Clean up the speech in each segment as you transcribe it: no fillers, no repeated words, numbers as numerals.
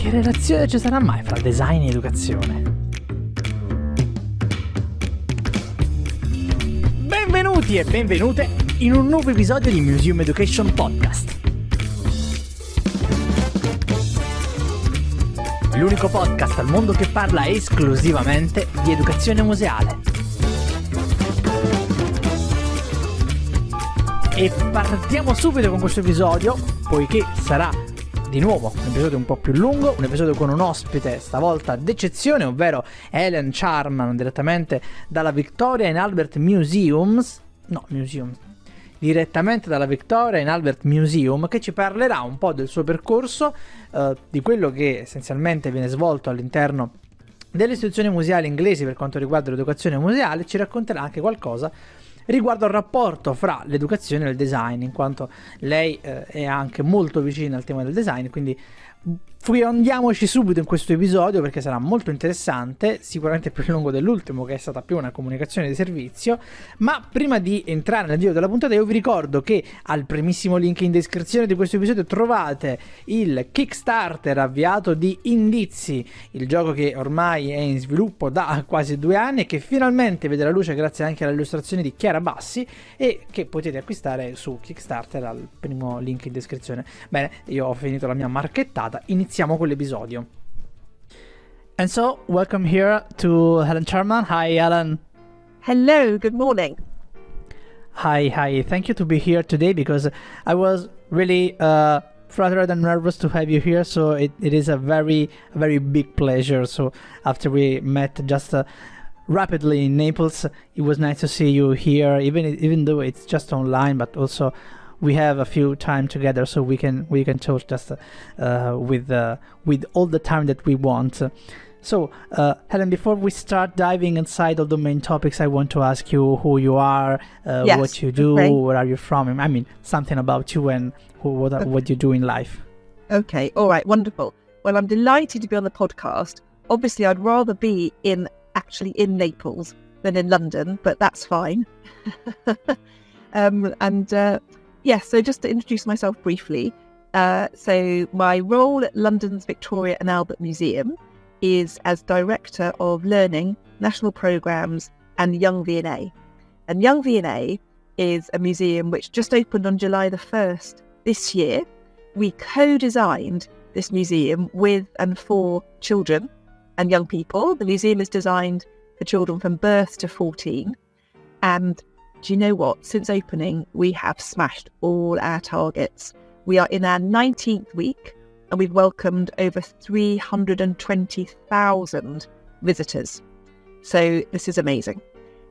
che relazione ci sarà mai fra design e educazione? Benvenuti e benvenute in un nuovo episodio di Museum Education Podcast. L'unico podcast al mondo che parla esclusivamente di educazione museale. E partiamo subito con questo episodio, poiché sarà di nuovo un episodio un po' più lungo, un episodio con un ospite stavolta d'eccezione, ovvero Helen Charman, direttamente dalla Victoria and Albert direttamente dalla Victoria and Albert Museum, che ci parlerà un po' del suo percorso, di quello che essenzialmente viene svolto all'interno delle istituzioni museali inglesi per quanto riguarda l'educazione museale. Ci racconterà anche qualcosa riguardo al rapporto fra l'educazione e il design, in quanto lei è anche molto vicina al tema del design, quindi andiamoci subito in questo episodio perché sarà molto interessante, sicuramente più lungo dell'ultimo che è stata più una comunicazione di servizio. Ma prima di entrare nel video della puntata io vi ricordo che al primissimo link in descrizione di questo episodio trovate il Kickstarter avviato di Indizi, il gioco che ormai è in sviluppo da quasi 2 anni e che finalmente vede la luce grazie anche alle illustrazioni di Chiara Bassi e che potete acquistare su Kickstarter al primo link in descrizione. Bene, io ho finito la mia marchettata, iniziamo con l'episodio. And so, welcome here to Helen Charman. Hi, Helen. Hello, good morning. Hi. Thank you to be here today because I was really flattered and nervous to have you here. So it is a very big pleasure. So after we met just rapidly in Naples, it was nice to see you here, even though it's just online, but also we have a few time together, so we can talk just with all the time that we want. So, Helen, before we start diving inside of the main topics, I want to ask you who you are, yes, what you do, okay. Where are you from? I mean, something about you and what you do in life. Okay, all right, wonderful. Well, I'm delighted to be on the podcast. Obviously, I'd rather be actually in Naples than in London, but that's fine. Yes, so just to introduce myself briefly, so my role at London's Victoria and Albert Museum is as Director of Learning, National Programmes and Young V&A. And Young V&A is a museum which just opened on July the 1st this year. We co-designed this museum with and for children and young people. The museum is designed for children from birth to 14. And do you know what? Since opening, we have smashed all our targets. We are in our 19th week and we've welcomed over 320,000 visitors. So this is amazing.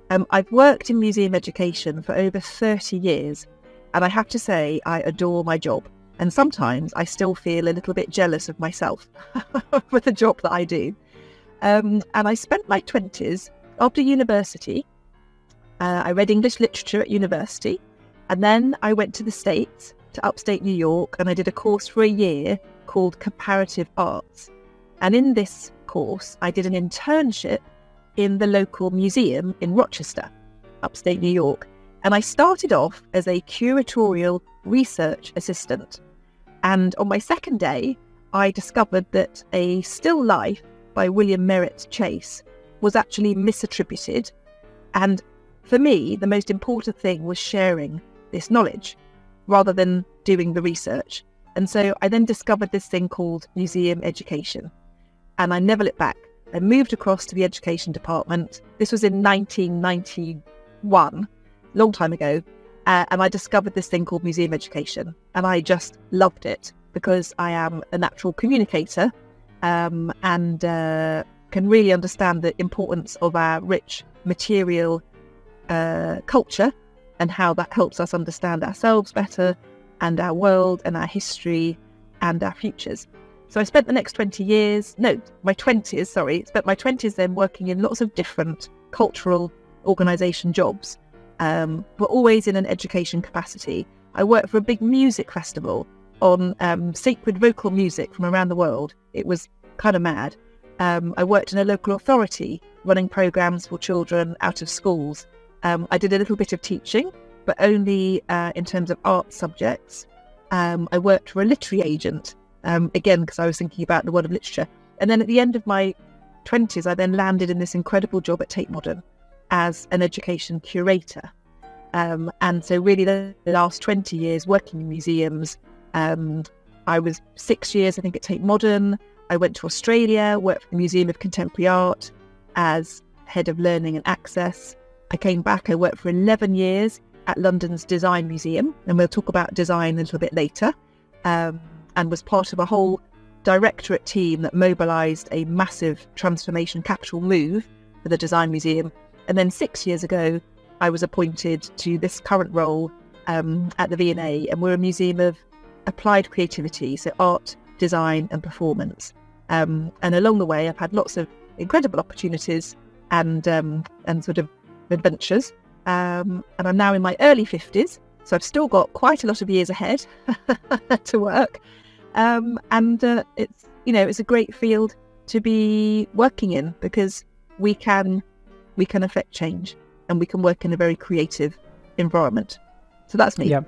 I've worked in museum education for over 30 years and I have to say I adore my job. And sometimes I still feel a little bit jealous of myself with the job that I do. And I spent my 20s after university. I read English literature at university, and then I went to the States, to upstate New York, and I did a course for a year called Comparative Arts. And in this course, I did an internship in the local museum in Rochester, upstate New York. And I started off as a curatorial research assistant. And on my second day, I discovered that a still life by William Merritt Chase was actually misattributed. And for me, the most important thing was sharing this knowledge rather than doing the research. And so I then discovered this thing called museum education. And I never looked back. I moved across to the education department. This was in 1991, long time ago. And I discovered this thing called museum education. And I just loved it because I am a natural communicator and can really understand the importance of our rich material culture and how that helps us understand ourselves better and our world and our history and our futures. So I spent the next 20 years, spent my 20s then working in lots of different cultural organisation jobs, but always in an education capacity. I worked for a big music festival on sacred vocal music from around the world. It was kind of mad. I worked in a local authority running programmes for children out of schools. I did a little bit of teaching, but only in terms of art subjects. I worked for a literary agent again, because I was thinking about the world of literature. And then at the end of my 20s, I then landed in this incredible job at Tate Modern as an education curator. And so really the last 20 years working in museums, I was 6 years, I think, at Tate Modern. I went to Australia, worked for the Museum of Contemporary Art as head of learning and access. I came back, I worked for 11 years at London's Design Museum, and we'll talk about design a little bit later, and was part of a whole directorate team that mobilised a massive transformation capital move for the Design Museum. And then 6 years ago, I was appointed to this current role at the V&A, and we're a museum of applied creativity, so art, design and performance. And along the way, I've had lots of incredible opportunities and sort of adventures. And I'm now in my early 50s, so I've still got quite a lot of years ahead to work. It's a great field to be working in, because we can affect change and we can work in a very creative environment. So that's me. Yeah,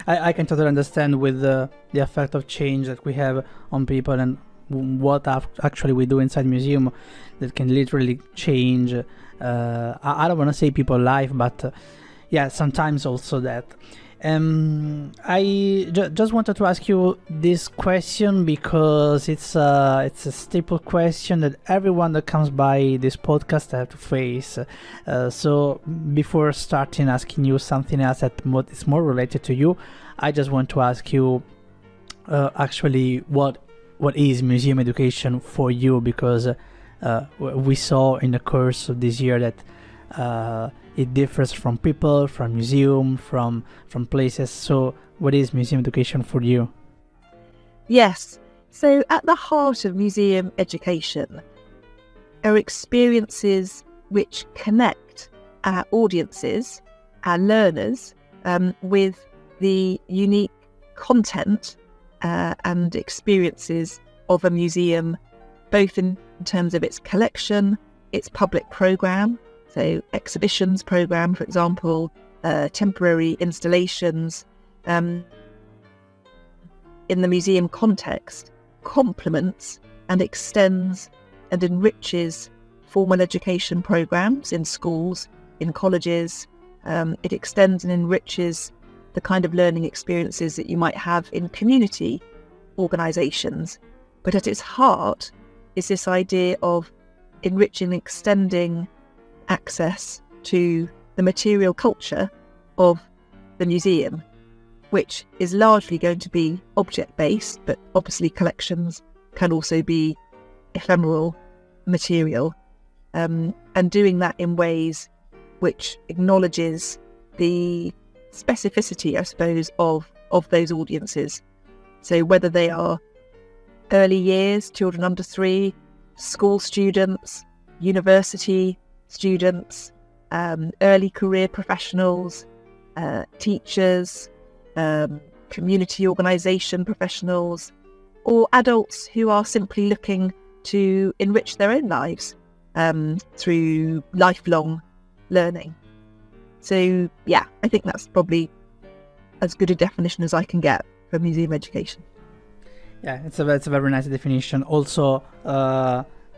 I can totally understand with the effect of change that we have on people and what actually we do inside museum that can literally change. I don't want to say people life, but yeah, sometimes also that. I just wanted to ask you this question because it's a staple question that everyone that comes by this podcast have to face. So before starting asking you something else that is more related to you, I just want to ask you actually what is museum education for you, because we saw in the course of this year that it differs from people, from museum, from places. So what is museum education for you? Yes. So at the heart of museum education are experiences which connect our audiences, our learners, with the unique content and experiences of a museum, both in terms of its collection, its public programme, so exhibitions programme, for example, temporary installations, in the museum context, complements and extends and enriches formal education programmes in schools, in colleges. It extends and enriches the kind of learning experiences that you might have in community organisations. But at its heart is this idea of enriching and extending access to the material culture of the museum, which is largely going to be object-based, but obviously collections can also be ephemeral material, and doing that in ways which acknowledges the specificity, I suppose, of those audiences. So whether they are early years, children under 3, school students, university students, early career professionals, teachers, community organisation professionals, or adults who are simply looking to enrich their own lives through lifelong learning. So yeah, I think that's probably as good a definition as I can get for museum education. Yeah, it's a very nice definition. Also,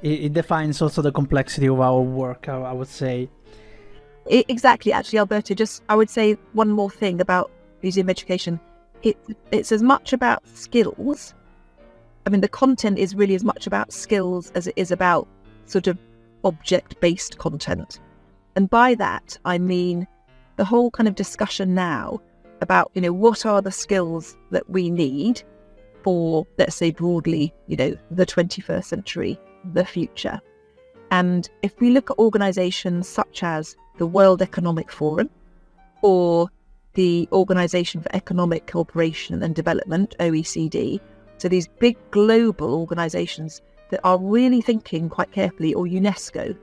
it defines also the complexity of our work, I would say. Exactly. Actually, Alberto, I would say one more thing about museum education. It's as much about skills. I mean, the content is really as much about skills as it is about sort of object-based content. And by that, I mean the whole kind of discussion now about, what are the skills that we need for, let's say broadly, the 21st century, the future. And if we look at organisations such as the World Economic Forum or the Organisation for Economic Cooperation and Development, OECD, so these big global organisations that are really thinking quite carefully, or UNESCO,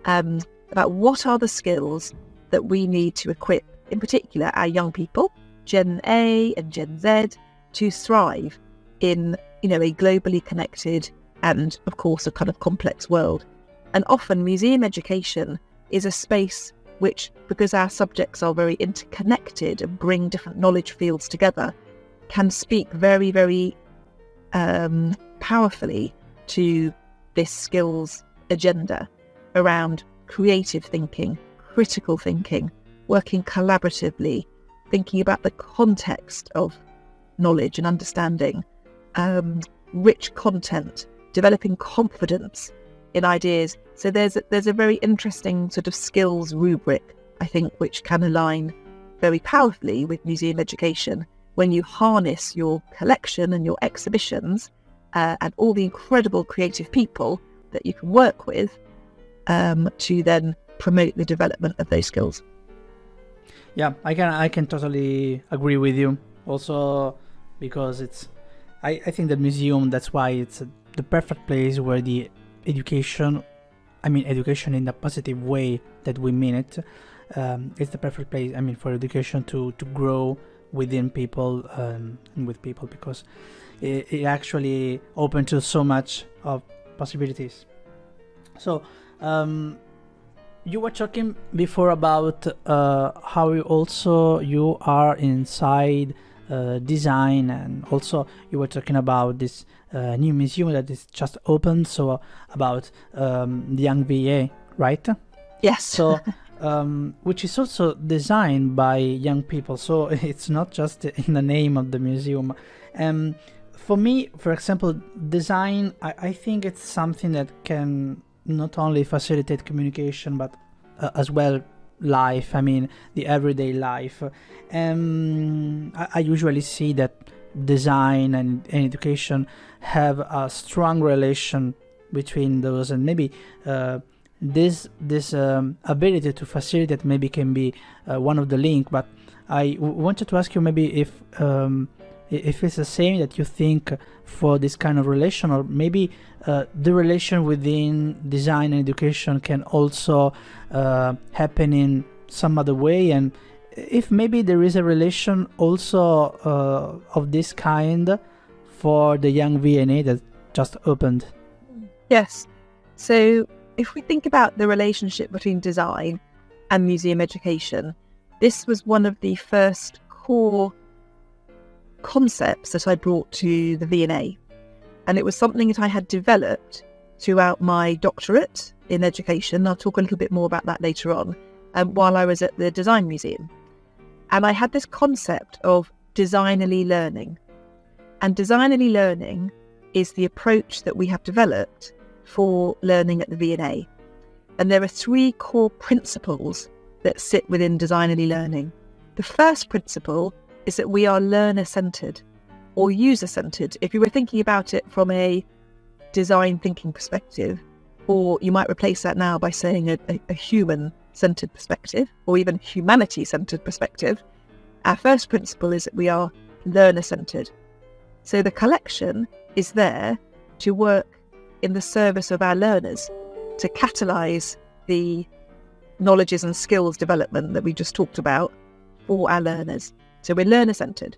about what are the skills that we need to equip, in particular, our young people, Gen A and Gen Z, to thrive in, a globally connected and, of course, a kind of complex world. And often museum education is a space which, because our subjects are very interconnected and bring different knowledge fields together, can speak very, very powerfully to this skills agenda around creative thinking, critical thinking, working collaboratively, thinking about the context of knowledge and understanding, rich content, developing confidence in ideas. So there's a very interesting sort of skills rubric, I think, which can align very powerfully with museum education when you harness your collection and your exhibitions and all the incredible creative people that you can work with to then promote the development of those skills. Yeah, I can totally agree with you. Also, because I think the museum, that's why it's the perfect place where the education in the positive way that we mean it, it's the perfect place, for education to grow within people and with people, because it actually opens to so much of possibilities. So, you were talking before about how you are inside design, and also you were talking about this new museum that is just opened, so about the young VA, right? Yes. So which is also designed by young people, so it's not just in the name of the museum. For me, for example, design, I think it's something that can not only facilitate communication but as well life, the everyday life. I usually see that design and education have a strong relation between those, and maybe this ability to facilitate maybe can be one of the link. But I wanted to ask you maybe if it's the same that you think for this kind of relation, or maybe the relation within design and education can also happen in some other way, and if maybe there is a relation also of this kind for the young V&A that just opened. Yes. So if we think about the relationship between design and museum education, this was one of the first core concepts that I brought to the V&A. And it was something that I had developed throughout my doctorate in education. I'll talk a little bit more about that later on, while I was at the Design Museum. And I had this concept of designerly learning. And designerly learning is the approach that we have developed for learning at the V&A. And there are three core principles that sit within designerly learning. The first principle is that we are learner-centered or user-centered. If you were thinking about it from a design thinking perspective, or you might replace that now by saying a human-centered perspective, or even humanity-centered perspective, our first principle is that we are learner-centered. So the collection is there to work in the service of our learners, to catalyse the knowledges and skills development that we just talked about for our learners. So we're learner-centered.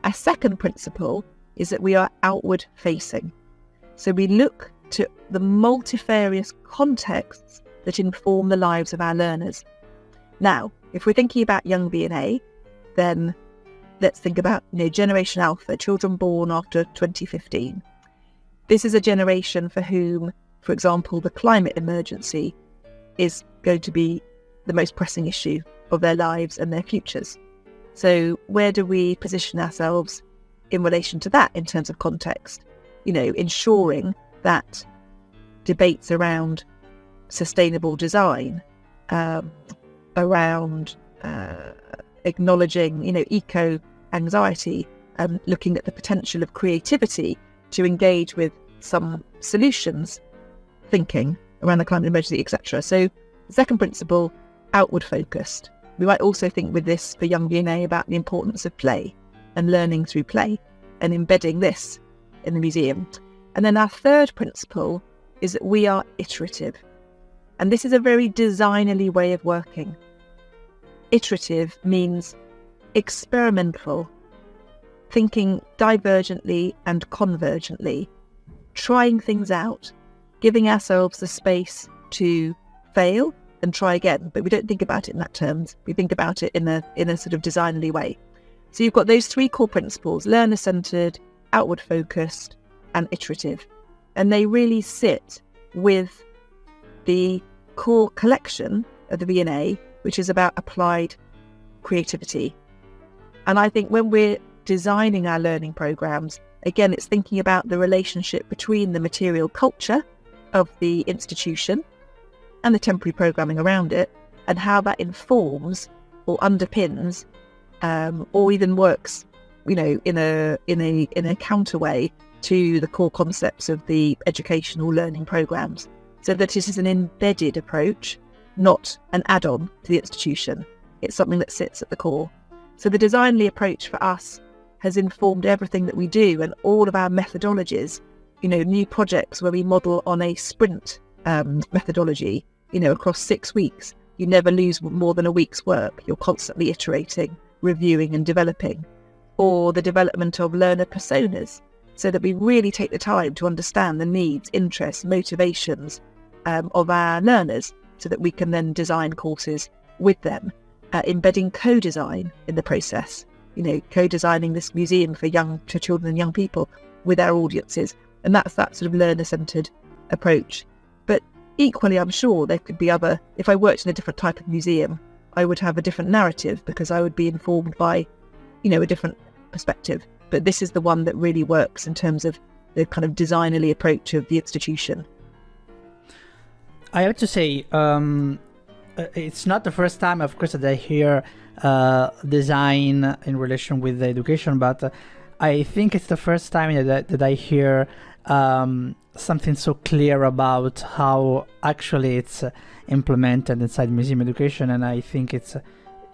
Our second principle is that we are outward-facing. So we look to the multifarious contexts that inform the lives of our learners. Now, if we're thinking about young V&A, then let's think about Generation Alpha, children born after 2015. This is a generation for whom, for example, the climate emergency is going to be the most pressing issue of their lives and their futures. So where do we position ourselves in relation to that in terms of context? Ensuring that debates around sustainable design, around acknowledging, eco-anxiety, looking at the potential of creativity to engage with some solutions thinking around the climate emergency, etc. So the second principle, outward focused. We might also think with this for young V&A about the importance of play and learning through play and embedding this in the museum. And then our third principle is that we are iterative. And this is a very designerly way of working. Iterative means experimental, thinking divergently and convergently, trying things out, giving ourselves the space to fail and try again. But we don't think about it in that terms. We think about it in a sort of designerly way. So you've got those three core principles: learner-centered, outward-focused, and iterative. And they really sit with the core collection of the V&A, which is about applied creativity. And I think when we're designing our learning programs, again, it's thinking about the relationship between the material culture of the institution and the temporary programming around it, and how that informs or underpins or even works, in a counter way to the core concepts of the educational learning programs, so that it is an embedded approach, not an add-on to the institution. It's something that sits at the core. So the Designly approach for us has informed everything that we do, and all of our methodologies, new projects where we model on a sprint methodology, across 6 weeks. You never lose more than a week's work. You're constantly iterating, reviewing and developing. Or the development of learner personas, so that we really take the time to understand the needs, interests, motivations of our learners, so that we can then design courses with them, embedding co-design in the process, co-designing this museum for children and young people with our audiences. And that's that sort of learner-centred approach. But equally, I'm sure there could be other, if I worked in a different type of museum, I would have a different narrative, because I would be informed by, a different perspective. But this is the one that really works in terms of the kind of designerly approach of the institution. I have to say, it's not the first time, of course, that I hear design in relation with the education, but I think it's the first time that I hear something so clear about how actually it's implemented inside museum education. And I think it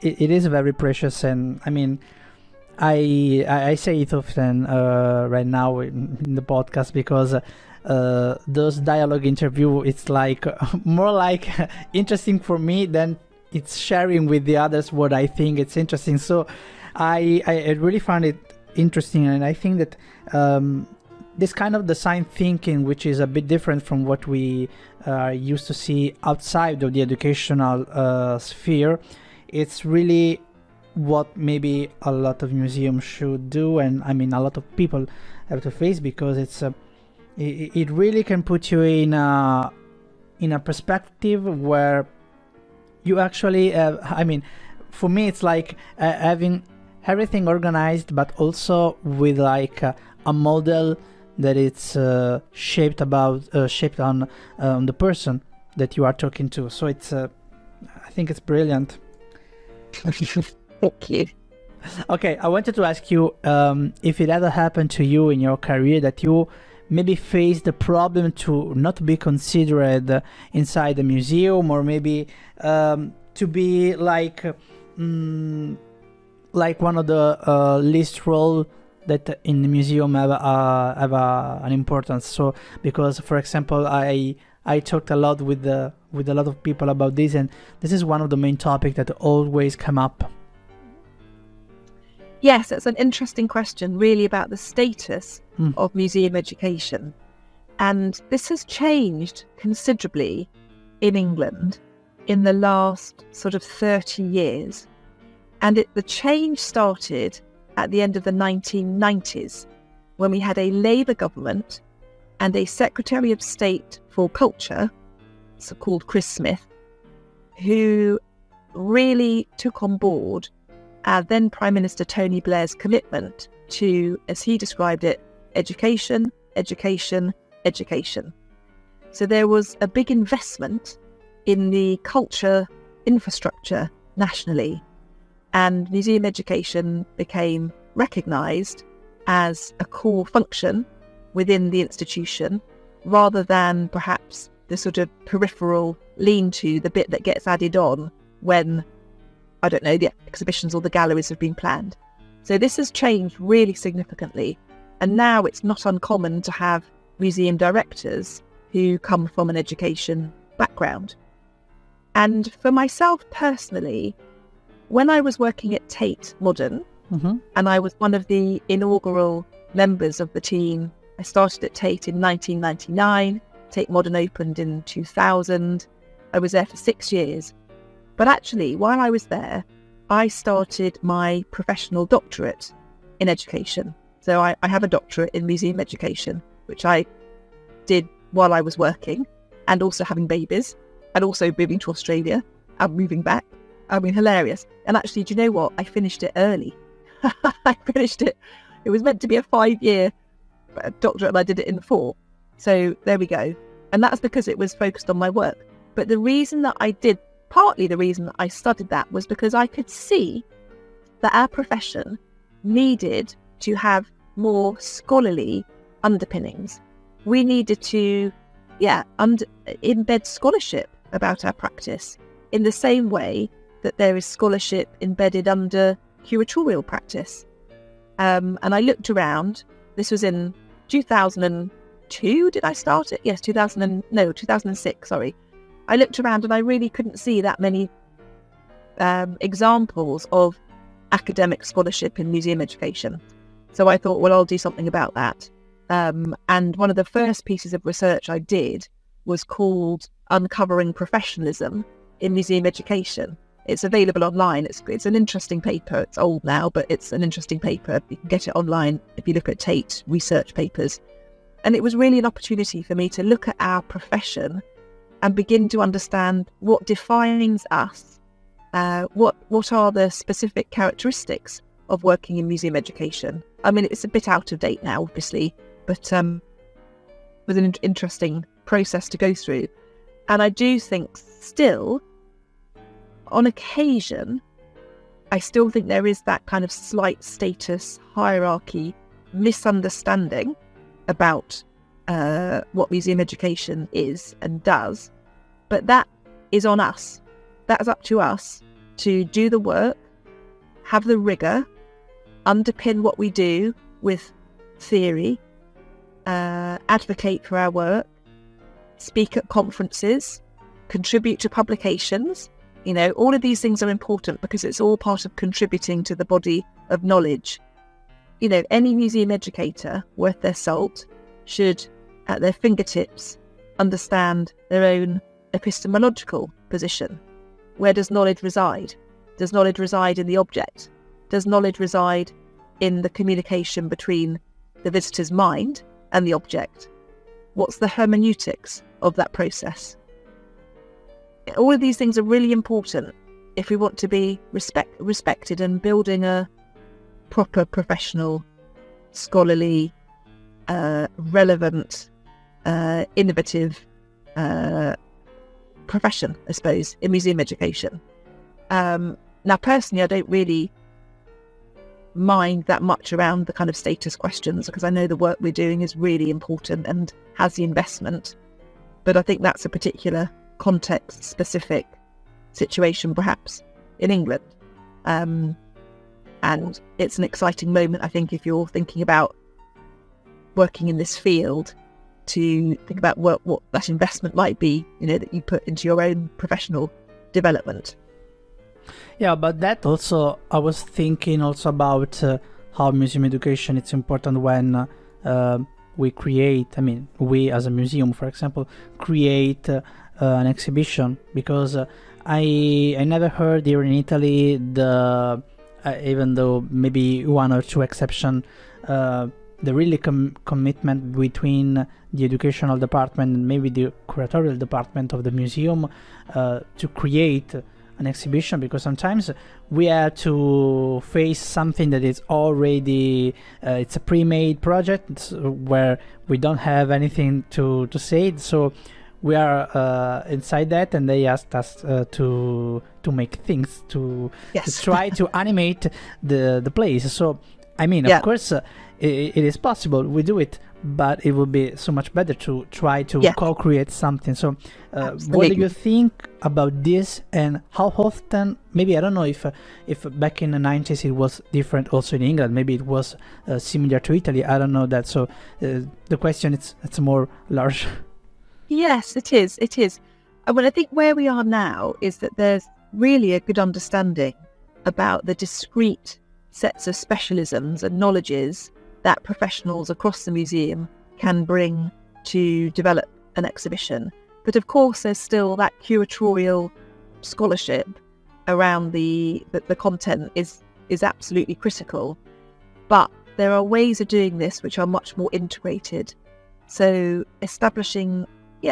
is very precious. And I mean, I say it often right now in the podcast, because those dialogue interview, it's like more like interesting for me than it's sharing with the others what I think it's interesting. So I really found it interesting, and I think that this kind of design thinking, which is a bit different from what we used to see outside of the educational sphere, it's really what maybe a lot of museums should do, and I mean a lot of people have to face, because it really can put you in a perspective where you actually for me it's like having everything organized, but also with like a model that it's shaped on the person that you are talking to. So it's I think it's brilliant. Thank you. Okay, I wanted to ask you if it ever happened to you in your career that you maybe faced the problem to not be considered inside the museum, or maybe to be like one of the least role that in the museum have an importance. So because, for example, I talked a lot with a lot of people about this, and this is one of the main topics that always come up. Yes, it's an interesting question, really, about the status of museum education. And this has changed considerably in England in the last sort of 30 years. And the change started at the end of the 1990s, when we had a Labour government and a Secretary of State for Culture, so called Chris Smith, who really took on board our then Prime Minister Tony Blair's commitment to, as he described it, education, education, education. So there was a big investment in the culture infrastructure nationally, and museum education became recognised as a core function within the institution, rather than perhaps the sort of peripheral lean-to, the bit that gets added on when, I don't know, the exhibitions or the galleries have been planned. So this has changed really significantly. And now it's not uncommon to have museum directors who come from an education background. And for myself personally, when I was working at Tate Modern, and I was one of the inaugural members of the team, I started at Tate in 1999. Tate Modern opened in 2000. I was there for 6 years. But actually, while I was there, I started my professional doctorate in education. So I have a doctorate in museum education, which I did while I was working and also having babies and also moving to Australia and moving back. I mean, hilarious. And actually, do you know what? I finished it early. I finished it. It was meant to be a 5-year doctorate and I did it in 4. So there we go. And that's because it was focused on my work. But the reason that I did, partly the reason that I studied that was because I could see that our profession needed to have more scholarly underpinnings. We needed to, embed scholarship about our practice in the same way that there is scholarship embedded under curatorial practice. And I looked around. This was in 2002. Did I start it? Yes, 2006. Sorry. I looked around and I really couldn't see that many examples of academic scholarship in museum education. So I thought, well, I'll do something about that. And one of the first pieces of research I did was called Uncovering Professionalism in Museum Education. It's available online. It's an interesting paper. It's old now, but it's an interesting paper. You can get it online if you look at Tate research papers. And it was really an opportunity for me to look at our profession and begin to understand what defines us, what are the specific characteristics of working in museum education. I mean, it's a bit out of date now, obviously, but it was an interesting process to go through. And I do think still, on occasion, I still think there is that kind of slight status hierarchy misunderstanding about what museum education is and does. But that is on us. That is up to us to do the work, have the rigour, underpin what we do with theory, advocate for our work, speak at conferences, contribute to publications. You know, all of these things are important because it's all part of contributing to the body of knowledge. You know, any museum educator worth their salt should, at their fingertips, understand their own epistemological position. Where does knowledge reside? Does knowledge reside in the object? Does knowledge reside in the communication between the visitor's mind and the object? What's the hermeneutics of that process? All of these things are really important if we want to be respected and building a proper professional, scholarly, relevant, innovative profession, I suppose, in museum education. Now, personally, I don't really mind that much around the kind of status questions because I know the work we're doing is really important and has the investment. But I think that's a particular context-specific situation, perhaps, in England. And it's an exciting moment, I think, if you're thinking about working in this field, to think about what that investment might be, you know, that you put into your own professional development. Yeah, but that also, I was thinking also about how museum education is important when we create, I mean, we as a museum, for example, create an exhibition, because I never heard here in Italy even though maybe one or two exceptions, the really commitment between the educational department and maybe the curatorial department of the museum to create an exhibition, because sometimes we have to face something that is already it's a pre-made project where we don't have anything to say, so we are inside that, and they asked us to make things to try to animate the place. So I mean, of course, it is possible, we do it, but it would be so much better to try to co-create something. So what do you think about this, and how often, maybe I don't know if back in the 90s it was different also in England, maybe it was similar to Italy, I don't know that. So the question it's more large. Yes, it is. And I think where we are now is that there's really a good understanding about the discrete sets of specialisms and knowledges that professionals across the museum can bring to develop an exhibition. But of course, there's still that curatorial scholarship around the content is absolutely critical. But there are ways of doing this which are much more integrated. So establishing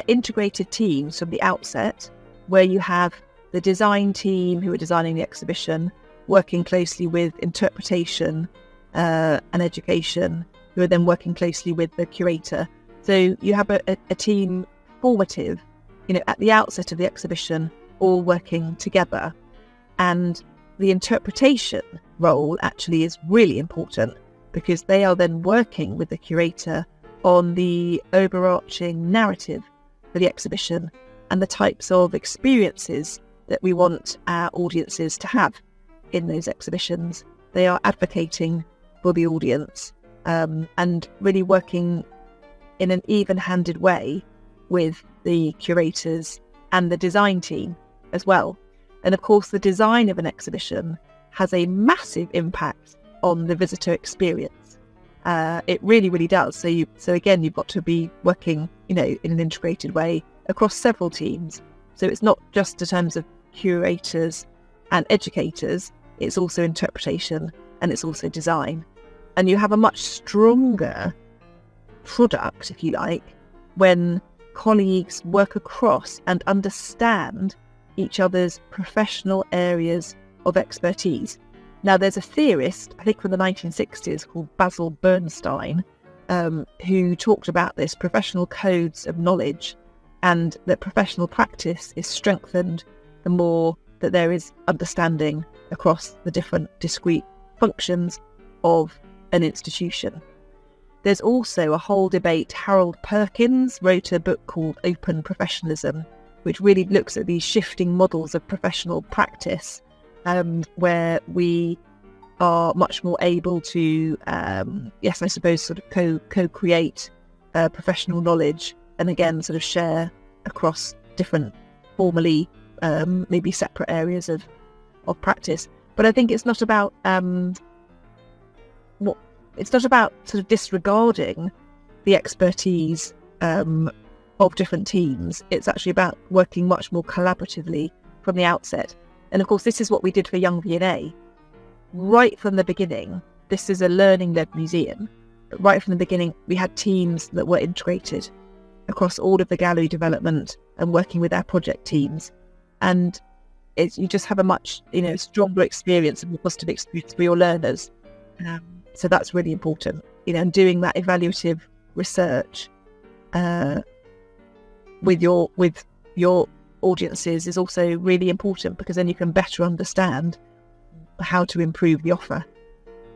integrated teams from the outset, where you have the design team who are designing the exhibition, working closely with interpretation and education, who are then working closely with the curator. So you have a team formative, at the outset of the exhibition, all working together. And the interpretation role actually is really important, because they are then working with the curator on the overarching narrative for the exhibition and the types of experiences that we want our audiences to have in those exhibitions. They are advocating for the audience and really working in an even-handed way with the curators and the design team as well. And of course, the design of an exhibition has a massive impact on the visitor experience. It really, really does. So again, you've got to be working, in an integrated way across several teams. So it's not just in terms of curators and educators, it's also interpretation and it's also design. And you have a much stronger product, if you like, when colleagues work across and understand each other's professional areas of expertise. Now, there's a theorist, I think from the 1960s, called Basil Bernstein, who talked about this, professional codes of knowledge, and that professional practice is strengthened the more that there is understanding across the different discrete functions of an institution. There's also a whole debate. Harold Perkins wrote a book called Open Professionalism, which really looks at these shifting models of professional practice, where we are much more able to, I suppose, sort of co-create professional knowledge, and again, sort of share across different formally, maybe separate areas of practice. But I think it's not about sort of disregarding the expertise of different teams. It's actually about working much more collaboratively from the outset. And of course, this is what we did for Young V&A. Right from the beginning, this is a learning-led museum. But right from the beginning, we had teams that were integrated across all of the gallery development and working with our project teams. And you just have a much, stronger experience and more positive experience for your learners. So that's really important, and doing that evaluative research with your audiences is also really important, because then you can better understand how to improve the offer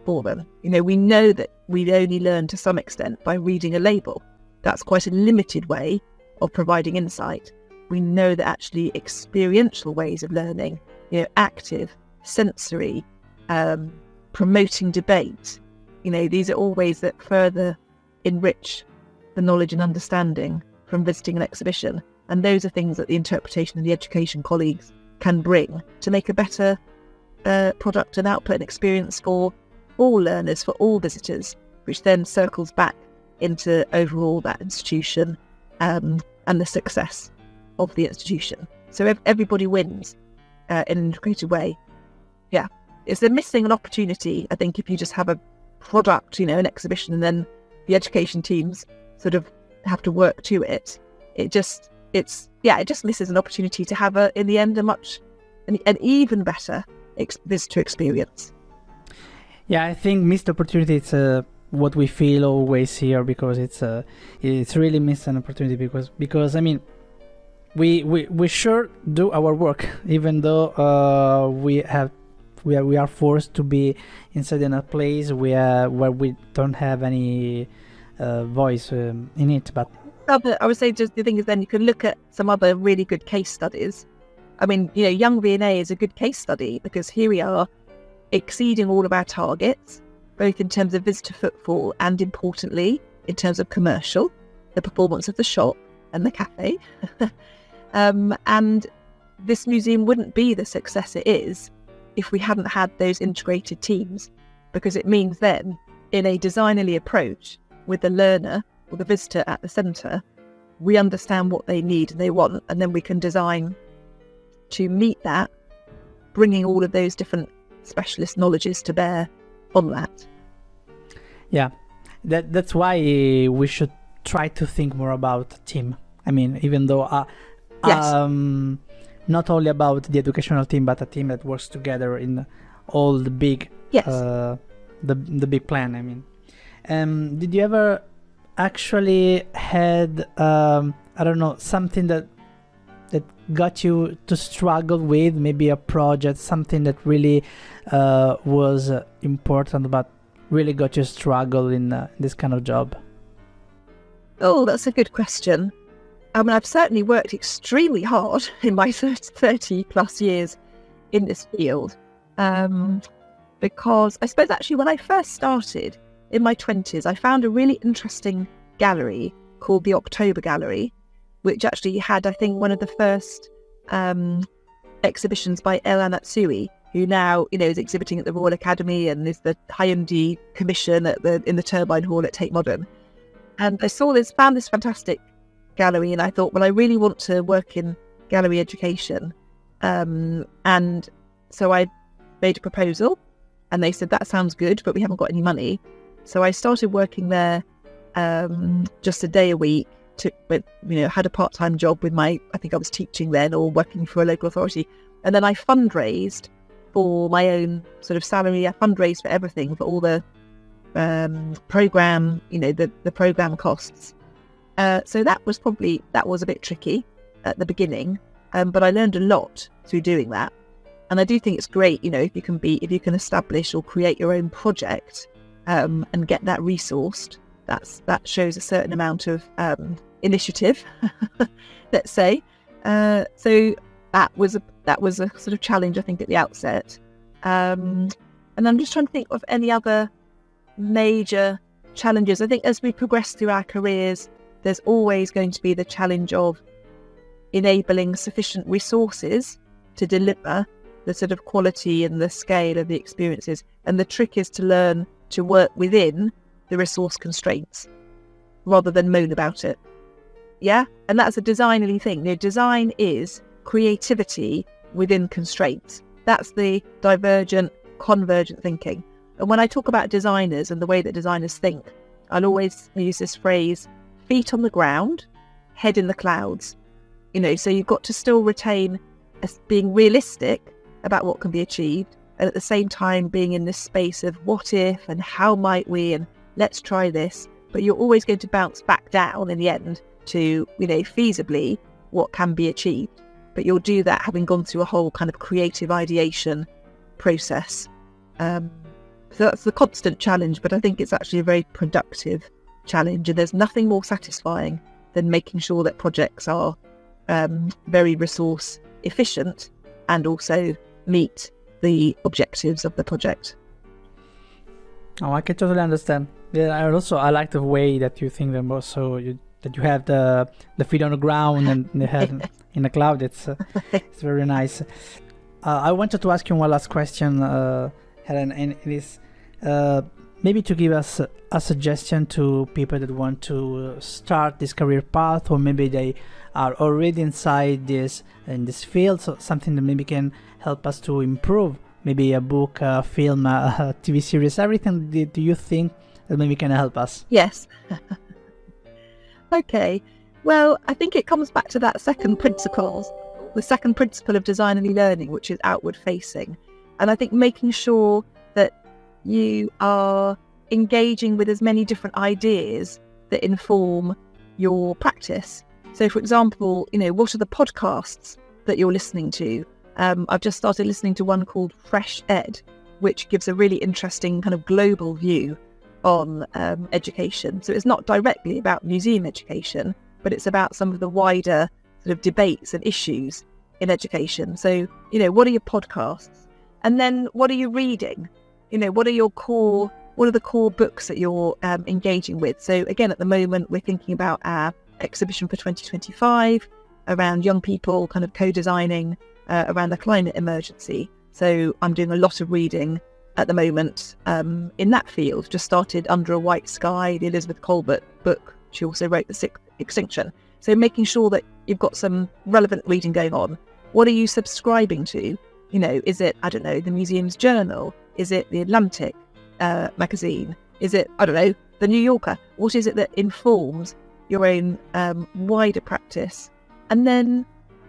for them. We know that we only learn to some extent by reading a label. That's quite a limited way of providing insight. We know that actually experiential ways of learning, active, sensory, promoting debate, these are all ways that further enrich the knowledge and understanding from visiting an exhibition. And those are things that the interpretation and the education colleagues can bring to make a better product and output and experience for all learners, for all visitors, which then circles back into overall that institution and the success of the institution. So everybody wins in an integrated way. Yeah, it's missing an opportunity, I think, if you just have a product, an exhibition, and then the education teams sort of have to work to it. It just misses an opportunity to have in the end an even better visitor experience. Yeah, I think missed opportunity is what we feel always here, because it's really missed an opportunity, because I mean, we sure do our work, even though we are forced to be inside in a place where we don't have any voice in it. But I would say, just the thing is, then you can look at some other really good case studies. I mean, Young V&A is a good case study, because here we are exceeding all of our targets, both in terms of visitor footfall and, importantly, in terms of commercial, the performance of the shop and the cafe. And this museum wouldn't be the success it is if we hadn't had those integrated teams, because it means then, in a designerly approach with the learner or the visitor at the centre, we understand what they need and they want, and then we can design to meet that, bringing all of those different specialist knowledges to bear on that. Yeah, that's why we should try to think more about team. I mean, even though Yes. not only about the educational team, but a team that works together in all the big Yes. the big plan. I mean, did you ever actually had I don't know, something that got you to struggle with, maybe a project, something that really was important but really got you struggle in this kind of job? Oh, that's a good question. I mean, I've certainly worked extremely hard in my 30 plus years in this field, because I suppose actually when I first started in my 20s, I found a really interesting gallery called the October Gallery, which actually had, I think, one of the first exhibitions by Ella Natsui, who now, is exhibiting at the Royal Academy and is the High-MD Commission in the Turbine Hall at Tate Modern. And I found this fantastic gallery, and I thought, well, I really want to work in gallery education. And so I made a proposal, and they said, that sounds good, but we haven't got any money. So I started working there just a day a week, had a part-time job with I think I was teaching then or working for a local authority. And then I fundraised for my own sort of salary. I fundraised for everything, for all the program, the program costs. So that was a bit tricky at the beginning, but I learned a lot through doing that. And I do think it's great, if you can establish or create your own project and get that resourced. That shows a certain amount of initiative, let's say. So that was a sort of challenge, I think, at the outset. And I'm just trying to think of any other major challenges. I think as we progress through our careers, there's always going to be the challenge of enabling sufficient resources to deliver the sort of quality and the scale of the experiences. And the trick is to learn to work within the resource constraints rather than moan about it. Yeah? And that's a designerly thing. Design is creativity within constraints. That's the divergent, convergent thinking. And when I talk about designers and the way that designers think, I'll always use this phrase, feet on the ground, head in the clouds. So you've got to still retain as being realistic about what can be achieved, and at the same time being in this space of what if and how might we and let's try this. But you're always going to bounce back down in the end to, feasibly what can be achieved. But you'll do that having gone through a whole kind of creative ideation process. So that's the constant challenge, but I think it's actually a very productive challenge. And there's nothing more satisfying than making sure that projects are very resource efficient and also meet the objectives of the project. Oh, I can totally understand. Yeah, I like the way that you think them also. That you have the feet on the ground and the head in the cloud. It's very nice. I wanted to ask you one last question, Helen, and it is maybe to give us a suggestion to people that want to start this career path, or maybe they are already inside in this field, so something that maybe can help us to improve, maybe a book, a film, a TV series, everything. Do you think that maybe can help us? Yes. Okay. Well, I think it comes back to that second principle of designerly learning, which is outward facing. And I think making sure that you are engaging with as many different ideas that inform your practice. So, for example, what are the podcasts that you're listening to? I've just started listening to one called Fresh Ed, which gives a really interesting kind of global view on education. So it's not directly about museum education, but it's about some of the wider sort of debates and issues in education. So, what are your podcasts? And then what are you reading? What are the core books that you're engaging with? So again, at the moment, we're thinking about our exhibition for 2025 around young people kind of co-designing around the climate emergency. So I'm doing a lot of reading at the moment in that field. Just started Under a White Sky, the Elizabeth Colbert book. She also wrote The Sixth Extinction. So making sure that you've got some relevant reading going on. What are you subscribing to? Is it, I don't know, the Museum's Journal? Is it the Atlantic magazine? Is it, I don't know, the New Yorker? What is it that informs your own wider practice, and then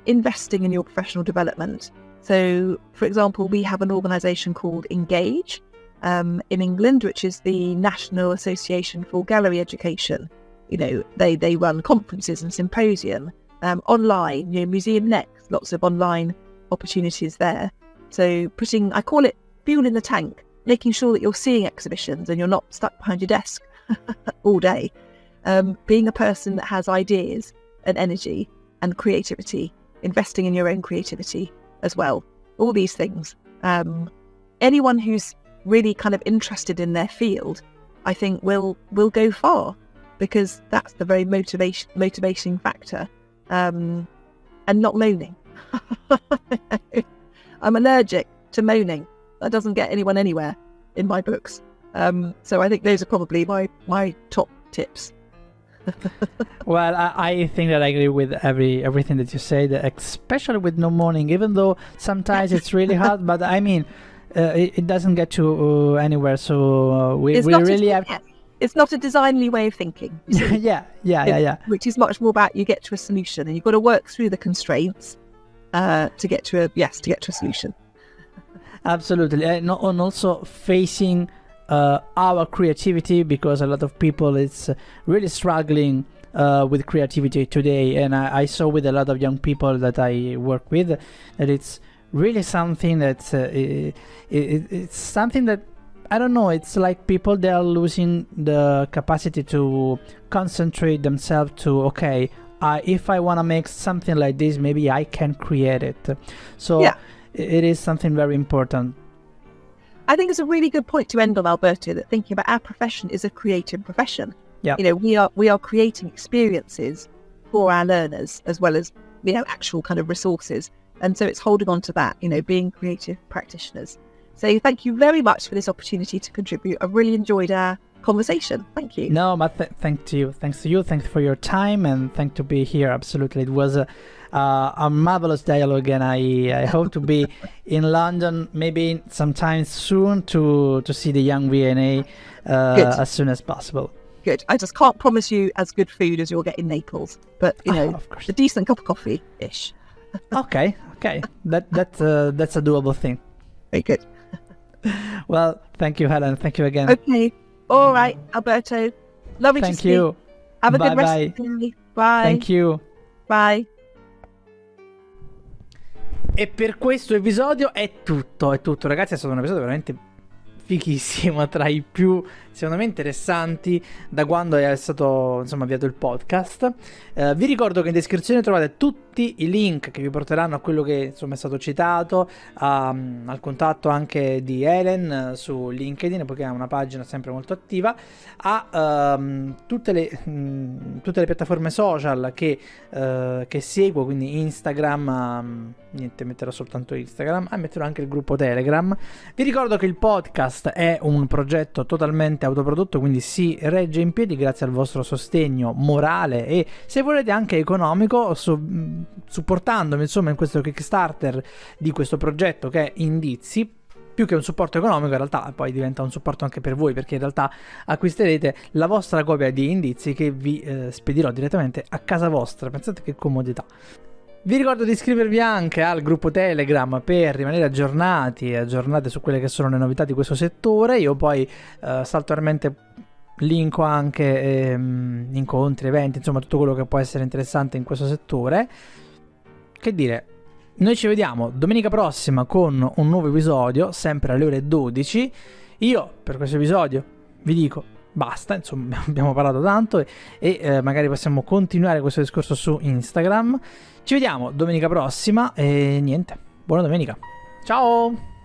investing in your professional development. So, for example, we have an organisation called ENGAGE in England, which is the National Association for Gallery Education. You know, they run conferences and symposium online, you know, Museum Next, lots of online opportunities there. So I call it fuel in the tank, making sure that you're seeing exhibitions and you're not stuck behind your desk all day. Being a person that has ideas and energy and creativity, investing in your own creativity as well. All these things. Anyone who's really kind of interested in their field, I think will go far, because that's the very motivating factor. And not moaning. I'm allergic to moaning. That doesn't get anyone anywhere in my books. So I think those are probably my top tips. Well, I think that I agree with everything that you said, especially with no moaning, even though sometimes it's really hard, but I mean, it doesn't get you anywhere, so we really have... It's not a designly way of thinking. Yeah. Which is much more about you get to a solution, and you've got to work through the constraints to get to a solution. Absolutely, and also facing our creativity, because a lot of people is really struggling with creativity today, and I saw with a lot of young people that I work with that it's really something that it's something that, I don't know, it's like people, they are losing the capacity to concentrate themselves to, okay, if I want to make something like this, maybe I can create it. So it is something very important. I think it's a really good point to end on, Alberto, that thinking about our profession is a creative profession. Yeah. You know, we are creating experiences for our learners, as well as, you know, actual kind of resources. And so it's holding on to that, you know, being creative practitioners. So thank you very much for this opportunity to contribute. I really enjoyed our conversation. Thank you. No, but thanks to you. Thanks for your time, and thanks to be here. Absolutely. It was a marvelous dialogue, and I hope to be in London maybe sometime soon to see the young VNA as soon as possible. Good. I just can't promise you as good food as you'll get in Naples, but, you know, of course, a decent cup of coffee-ish. Okay. That's a doable thing. Very good. Well, thank you, Helen. Thank you again. Okay. All right, Alberto. Lovely to speak. Thank you. Have a good rest of the day. Bye. Thank you. Bye. E per questo episodio è tutto, ragazzi. È stato un episodio veramente fighissimo, tra i più secondo me interessanti da quando è stato, insomma, avviato il podcast. Vi ricordo che in descrizione trovate tutti i link che vi porteranno a quello che, insomma, è stato citato, al contatto anche di Helen su LinkedIn, poiché ha una pagina sempre molto attiva, a tutte le piattaforme social che seguo, quindi Instagram, niente, metterò soltanto Instagram, metterò anche il gruppo Telegram. Vi ricordo che il podcast è un progetto totalmente autoprodotto, quindi si regge in piedi grazie al vostro sostegno morale e, se volete, anche economico, supportandomi, insomma, in questo Kickstarter di questo progetto che è Indizi. Più che un supporto economico, in realtà poi diventa un supporto anche per voi, perché in realtà acquisterete la vostra copia di Indizi che vi spedirò direttamente a casa vostra. Pensate che comodità. Vi ricordo di iscrivervi anche al gruppo Telegram per rimanere aggiornati su quelle che sono le novità di questo settore. Io poi saltuariamente linko anche incontri, eventi, insomma tutto quello che può essere interessante in questo settore. Che dire, noi ci vediamo domenica prossima con un nuovo episodio, sempre alle ore 12. Io per questo episodio vi dico basta, insomma abbiamo parlato tanto e magari possiamo continuare questo discorso su Instagram. Ci vediamo domenica prossima e niente, buona domenica, ciao!